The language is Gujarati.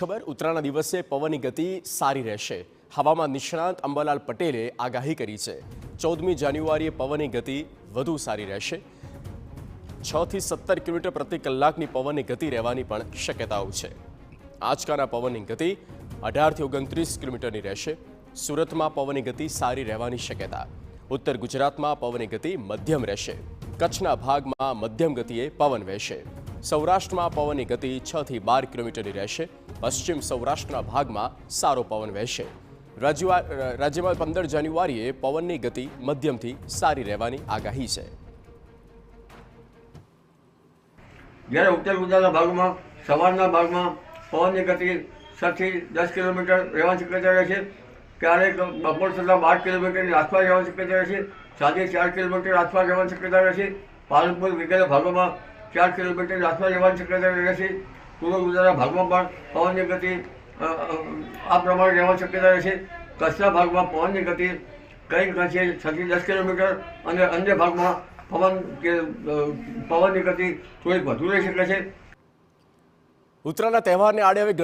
ખબર ઉત્તરાયણના દિવસે પવનની ગતિ સારી રહેશે. હવામાન નિષ્ણાંત અંબાલાલ પટેલે આગાહી કરી છે. 14મી જાન્યુઆરીએ પવનની ગતિ વધુ સારી રહેશે. 6 થી 17 કિલોમીટર પ્રતિ કલાકની પવનની ગતિ રહેવાની પણ શક્યતાઓ છે. આંચકાના પવનની ગતિ 18 થી 29 કિલોમીટરની રહેશે. સુરતમાં પવનની ગતિ સારી રહેવાની શક્યતા. ઉત્તર ગુજરાતમાં પવનની ગતિ મધ્યમ રહેશે. કચ્છના ભાગમાં મધ્યમ ગતિએ પવન વહેશે. સૌરાષ્ટ્રમાં પવનની ગતિ 6 થી 12 કિલોમીટરની રહેશે. પશ્ચિમ સૌરાષ્ટ્રના ભાગમાં સારો પવન વહેશે. રાજ્યમાં 15 જાન્યુઆરીએ પવનની ગતિ મધ્યમથી સારી રહેવાની આગાહી છે. જ્યારે ઉત્તર ગુજરાતના ભાગમાં સવારના ભાગમાં પવનની ગતિ 6 થી 10 કિલોમીટર રહેવાની શક્યતા રહેશે. ક્યારેક બપોર સુધીમાં 12 કિલોમીટરની આસપાસ રહેવાની શક્યતા રહેશે. સાંજે 4 કિલોમીટર આસપાસ રહેવાની શક્યતા રહેશે. પાલનપુર વગેરે ભાગોમાં 4 કિલોમીટરની આસપાસ રહેવાની શક્યતા રહેશે. પૂર્વ ગુજરાતના ભાગમાં પણ પવનની ગતિ આ પ્રમાણે રહેવાની શક્યતા રહેશે. કચ્છના ભાગમાં પવનની ગતિ કંઈક અંશે 6 થી 10 કિલોમીટર અને અન્ય ભાગમાં પવનની ગતિ થોડીક વધુ રહી શકે છે. ઉત્તરાયણના તહેવારને આડે હવે